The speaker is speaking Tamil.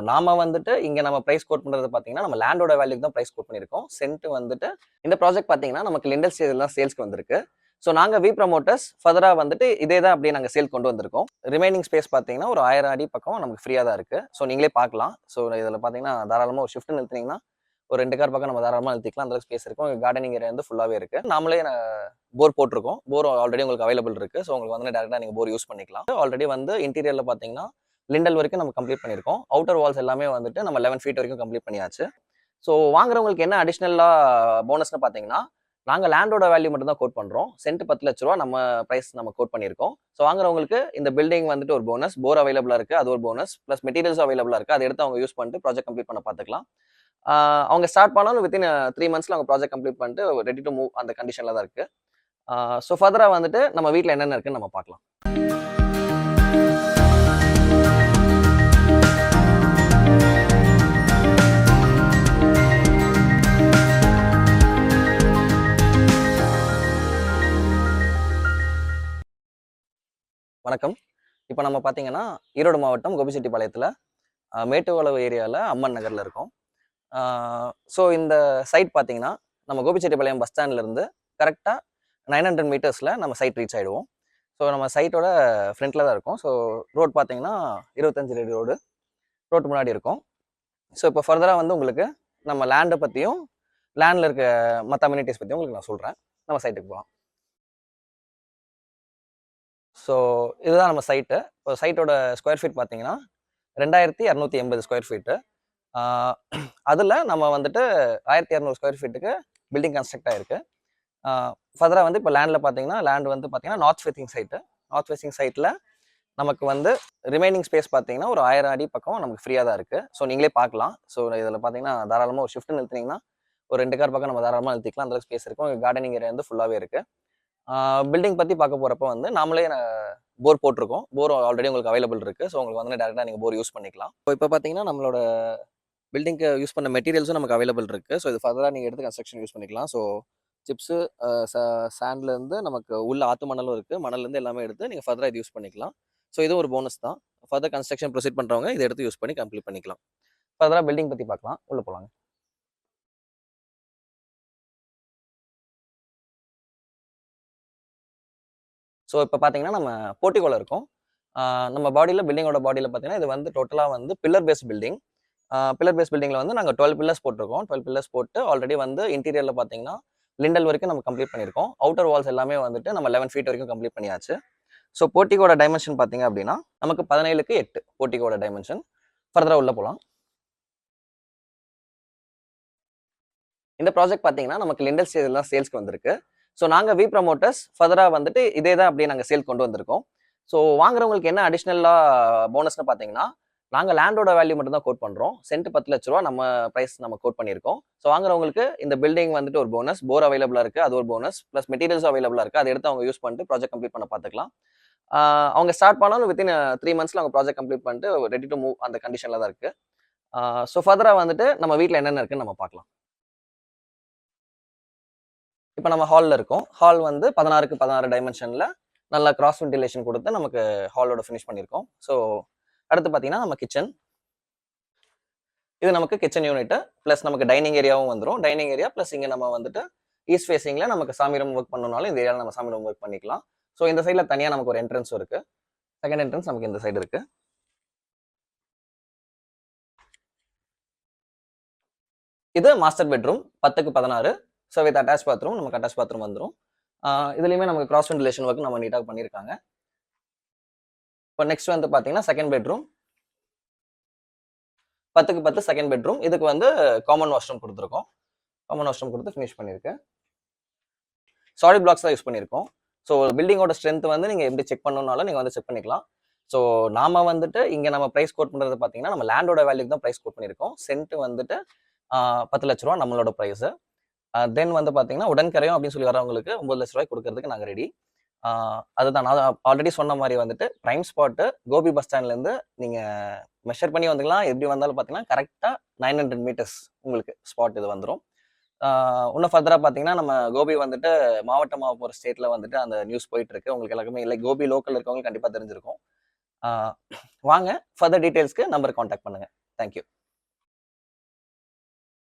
நாம வந்துட்டு இங்க நம்ம பிரைஸ் கோட் பண்றது பாத்தீங்கன்னா நம்ம லேண்டோட வேல்யூக்கு தான் பிரைஸ் கோட் பண்ணிருக்கோம். சென்ட் வந்துட்டு இந்த ப்ராஜெக்ட் பாத்தீங்கன்னா நமக்கு லிண்டல் ஸ்டேஜ்ல தான் சேல்ஸ்க்கு வந்திருக்கு. ஸோ நாங்க வி ப்ரமோட்டர்ஸ் ஃபர்தரா வந்துட்டு இதே தான் அப்படியே நாங்க சேல் கொண்டு வந்திருக்கோம். ரிமைனிங் ஸ்பேஸ் பாத்தீங்கன்னா ஒரு 1000 அடி பக்கம் நமக்கு ஃப்ரீயா தான் இருக்கு. ஸோ நீங்களே பார்க்கலாம். ஸோ இதுல பாத்தீங்கன்னா தாராளமா ஒரு ஷிஃப்ட் நிறுத்தினீங்கன்னா ஒரு 2 கார் பக்கம் நம்ம தாராளமா நிறுத்திக்கலாம். அந்த அளவுக்கு ஸ்பேஸ் இருக்கும். கார்டனிங் ஏரியா வந்து ஃபுல்லாவே இருக்கு. நாமளே போர் போட்டிருக்கோம். போர் ஆல்ரெடி உங்களுக்கு அவைலபிள் இருக்கு. ஸோ உங்களுக்கு வந்து டேரக்டா நீங்க போர் யூஸ் பண்ணிக்கலாம். ஆல்ரெடி வந்து இன்டீரியர்ல பாத்தீங்கன்னா லிண்டல் வரைக்கும் நம்ம கம்ப்ளீட் பண்ணியிருக்கோம். அவுட்டர் வால்ஸ் எல்லாமே வந்துட்டு நம்ம 11 ஃபீட் வரைக்கும் கம்ப்ளீட் பண்ணியாச்சு. ஸோ வாங்குறவங்களுக்கு என்ன அடிஷ்னலா போனஸ்னு பார்த்தீங்கன்னா, நாங்க லேண்டோட வேல்யூ மட்டும் தான் கோட் பண்றோம். சென்ட் 10 லட்ச ரூபா நம்ம பிரைஸ் நம்ம கோட் பண்ணியிருக்கோம். ஸோ வாங்குறவங்களுக்கு இந்த பில்டிங் வந்துட்டு ஒரு போனஸ், போர் அவைலபிளா இருக்கு, அது ஒரு போனஸ், பிளஸ் மெட்டீரியல்ஸ் அவைலபிளா இருக்கு. அதை எடுத்து அவங்க யூஸ் பண்ணிட்டு ப்ராஜெக்ட் கம்ப்ளீட் பண்ண பார்த்துக்கலாம். அவங்க ஸ்டார்ட் பண்ணாலும் வித்தின் 3 மந்த்ஸ்ல அவங்க ப்ராஜெக்ட் கம்ப்ளீட் பண்ணிட்டு ரெடி டு மூவ் அந்த கண்டிஷன்ல தான் இருக்கு. ஸோ ஃபர்தரா வந்துட்டு நம்ம வீட்டில் என்னென்ன இருக்குன்னு நம்ம பார்க்கலாம். வணக்கம். இப்போ நம்ம பார்த்தீங்கன்னா ஈரோடு மாவட்டம் கோபிச்செட்டிப்பாளையத்தில் மேட்டுவளவு ஏரியாவில் அம்மன் நகரில் இருக்கோம். ஸோ இந்த சைட் பார்த்தீங்கன்னா நம்ம கோபிச்செட்டிப்பாளையம் பஸ் ஸ்டாண்ட்லேருந்து கரெக்டாக 900 மீட்டர்ஸில் நம்ம சைட் ரீச் ஆகிடுவோம். ஸோ நம்ம சைட்டோட ஃப்ரண்ட்டில் தான் இருக்கும். ஸோ ரோட் பார்த்தீங்கன்னா 25 அடி ரோட்டு முன்னாடி இருக்கும். ஸோ இப்போ ஃபர்தராக வந்து உங்களுக்கு நம்ம லேண்டை பற்றியும் லேண்டில் இருக்க மற்ற அம்யூனிட்டிஸ் பற்றியும் உங்களுக்கு நான் சொல்கிறேன். நம்ம சைட்டுக்கு போகலாம். ஸோ இதுதான் நம்ம சைட்டு. இப்போ சைட்டோட ஸ்கொயர் ஃபீட் பார்த்தீங்கன்னா 2280 ஸ்கொயர் ஃபீட்டு. அதில் நம்ம வந்துட்டு 1200 ஸ்கொயர் ஃபீட்டுக்கு பில்டிங் கன்ஸ்ட்ரக்ட் ஆகிருக்கு. ஃபர்தராக வந்து இப்போ லேண்டில் பார்த்தீங்கன்னா லேண்ட் வந்து பார்த்தீங்கன்னா north facing site. North facing சைட்டில் நமக்கு வந்து ரிமைனிங் ஸ்பேஸ் பார்த்தீங்கன்னா ஒரு 1000 அடி பக்கம் நமக்கு ஃப்ரீயாக தான் இருக்குது. ஸோ நீங்களே பார்க்கலாம். ஸோ இதில் பார்த்தீங்கன்னா தாராளமாக ஒரு ஷிஃப்ட் நிறுத்தினீங்கன்னா ஒரு 2 கார் பக்கம் நம்ம தாராளமாக நிறுத்திக்கலாம். அந்த அளவுக்கு ஸ்பேஸ் இருக்கும். கார்டனிங் ஏரியா வந்து ஃபுல்லாகவே இருக்குது. பில்டிங் பற்றி பார்க்க போகிறப்ப வந்து நாமளே போர் போட்டிருக்கோம். போர் ஆல்ரெடி உங்களுக்கு அவைலபிள் இருக்குது. ஸோ உங்களுக்கு வந்து டேரெக்டாக நீங்கள் போர் யூஸ் பண்ணிக்கலாம். ஸோ இப்போ பார்த்தீங்கன்னா நம்மளோட பில்டிங்க்கு யூஸ் பண்ண மெட்டீரியல்ஸும் நமக்கு அவைலபிள் இருக்குது. ஸோ இது ஃபர்தராக நீங்கள் எடுத்து கன்ஸ்ட்ரக்ஷன் யூஸ் பண்ணிக்கலாம். ஸோ சிப்ஸு, சாண்ட்லேருந்து நமக்கு உள்ள ஆற்று மணலும் இருக்குது. மணல்லேருந்து எல்லாமே எடுத்து நீங்கள் ஃபர்தராக இது யூஸ் பண்ணிக்கலாம். ஸோ இதுவும் ஒரு போனஸ் தான். ஃபர்தர் கன்ஸ்ட்ரக்ஷன் ப்ரொசீட் பண்ணுறவங்க இதை எடுத்து யூஸ் பண்ணி கம்ப்ளீட் பண்ணிக்கலாம். ஃபர்தராக பில்டிங் பற்றி பார்க்கலாம். உள்ளே போகலாங்க. ஸோ இப்போ பார்த்தீங்கன்னா நம்ம போர்ட்டிகோல இருக்கோம். நம்ம பில்டிங்கோட பாடியில் பார்த்தீங்கன்னா இது வந்து டோட்டலாக வந்து pillar base building. Pillar base பில்டிங்கில் வந்து நாங்கள் 12 பில்லர்ஸ் போட்டிருக்கோம். 12 பில்லர்ஸ் போட்டு ஆல்ரெடி வந்து இன்டீரியரில் பார்த்தீங்கன்னா லிண்டல் வரைக்கும் நம்ம கம்ப்ளீட் பண்ணியிருக்கோம். அவுட்டர் வால்ஸ் எல்லாமே வந்துட்டு நம்ம 11 ஃபீட் வரைக்கும் கம்ப்ளீட் பண்ணியாச்சு. ஸோ போர்ட்டிகோட டைமென்ஷன் பார்த்தீங்க அப்படின்னா நமக்கு 17க்கு 8 போர்ட்டிகோட டைமென்ஷன். ஃபர்தராக உள்ள போகலாம். இந்த ப்ராஜெக்ட் பார்த்தீங்கன்னா நமக்கு லிண்டல் ஸ்டேஜில் தான் சேல்ஸ்க்கு வந்திருக்கு. ஸோ நாங்கள் வி ப்ரமோட்டர்ஸ் ஃபர்தராக வந்துட்டு இதே தான் அப்படியே நாங்கள் சேல் கொண்டு வந்திருக்கோம். ஸோ வாங்குறவங்களுக்கு என்ன அடிஷ்னலாக போனஸ்னு பார்த்தீங்கன்னா, நாங்கள் லேண்டோட வேல்யூ மட்டும் தான் கோட் பண்ணுறோம். சென்ட் 10 லட்ச ரூபா நம்ம ப்ரைஸ் நம்ம கோட் பண்ணியிருக்கோம். ஸோ வாங்குறவங்களுக்கு இந்த பில்டிங் வந்துட்டு ஒரு போனஸ், போர் அவைலபிளாக இருக்குது, அது ஒரு போனஸ், ப்ளஸ் மெட்டீரியல்ஸ் அவைலபிளாக இருக்குது. அதை எடுத்து அவங்க யூஸ் பண்ணிட்டு ப்ராஜெக்ட் கம்ப்ளீட் பண்ண பார்த்துக்கலாம். அவங்க ஸ்டார்ட் பண்ணாலும் வித்தின் 3 மந்த்ஸ்ல அவங்க ப்ராஜெக்ட் கம்ப்ளீட் பண்ணிட்டு ரெடி டு மூவ் அந்த கண்டிஷனில் தான் இருக்குது. ஸோ ஃபர்தராக வந்துட்டு நம்ம வீட்டில் என்னென்ன இருக்குன்னு நம்ம பார்க்கலாம். இப்போ நம்ம ஹாலில் இருக்கோம். ஹால் வந்து 16க்கு 16 டைமென்ஷனில் நல்லா கிராஸ் வென்டிலேஷன் கொடுத்து நமக்கு ஹாலோட ஃபினிஷ் பண்ணியிருக்கோம். ஸோ அடுத்து பார்த்தீங்கன்னா நம்ம கிச்சன். இது நமக்கு கிச்சன் யூனிட் ப்ளஸ் நமக்கு டைனிங் ஏரியாவும் வந்துடும். டைனிங் ஏரியா ப்ளஸ் இங்கே நம்ம வந்துட்டு ஈஸ்ட் ஃபேஸிங்கில் நமக்கு சாமி ரூம் ஒர்க் பண்ணணும்னாலும் இந்த ஏரியாவில் நம்ம சாமி ரூம் ஒர்க் பண்ணிக்கலாம். ஸோ இந்த சைடில் தனியாக நமக்கு ஒரு என்ட்ரன்ஸும் இருக்குது. செகண்ட் என்ட்ரன்ஸ் நமக்கு இந்த சைடு இருக்குது. இது மாஸ்டர் பெட்ரூம் 10க்கு 16. ஸோ வித் அட்டாச் பாத்ரூம், நமக்கு அட்டாச் பாத்ரூம் வந்துடும். இதுலேயுமே நமக்கு கிராஸ் வென்டிலேஷன் ஒர்க் நம்ம நீட்டாக பண்ணியிருக்காங்க. இப்போ நெக்ஸ்ட் வந்து பார்த்தீங்கன்னா செகண்ட் பெட்ரூம் 10க்கு 10 செகண்ட் பெட்ரூம். இதுக்கு வந்து காமன் வாஷ்ரூம் கொடுத்துருக்கோம். காமன் வாஷ்ரூம் கொடுத்து ஃபினிஷ் பண்ணியிருக்கு. சாலிட் பிளாக்ஸ் தான் யூஸ் பண்ணியிருக்கோம். ஸோ பில்டிங்கோட ஸ்ட்ரென்த் வந்து நீங்கள் எப்படி செக் பண்ணணும்னாலும் நீங்கள் வந்து செக் பண்ணிக்கலாம். ஸோ நாம வந்துட்டு இங்கே நம்ம ப்ரைஸ் கோட் பண்ணுறது பார்த்தீங்கன்னா நம்ம லேண்டோட வேல்யூக்கு தான் ப்ரைஸ் கோட் பண்ணியிருக்கோம். சென்ட் வந்துட்டு 10 லட்ச ரூபா நம்மளோட ப்ரைஸு. தென் வந்து பார்த்தீங்கன்னா உடன்கரையும் அப்படின்னு சொல்லி வரவங்களுக்கு 9 லட்ச ரூபாய் கொடுக்கறதுக்கு நாங்கள் ரெடி. அதுதான் நான் ஆல்ரெடி சொன்ன மாதிரி வந்துட்டு ப்ரைம் ஸ்பாட்டு கோபி பஸ் ஸ்டாண்ட்லேருந்து நீங்கள் மெஷர் பண்ணி வந்துக்கலாம். எப்படி வந்தாலும் பார்த்தீங்கன்னா கரெக்டாக 900 மீட்டர்ஸ் உங்களுக்கு ஸ்பாட் இது வந்துடும். இன்னும் ஃபர்தராக பார்த்தீங்கன்னா நம்ம கோபி வந்துட்டு மாவட்டமாக போகிற ஸ்டேட்டில் வந்துட்டு அந்த நியூஸ் போயிட்டு இருக்கு. உங்களுக்கு எல்லாருக்குமே இல்லை கோபி லோக்கல் இருக்கவங்க கண்டிப்பாக தெரிஞ்சிருக்கும். வாங்க ஃபர்தர் டீட்டெயில்ஸ்க்கு நம்பர் காண்டாக்ட் பண்ணுங்கள். தேங்க்யூ.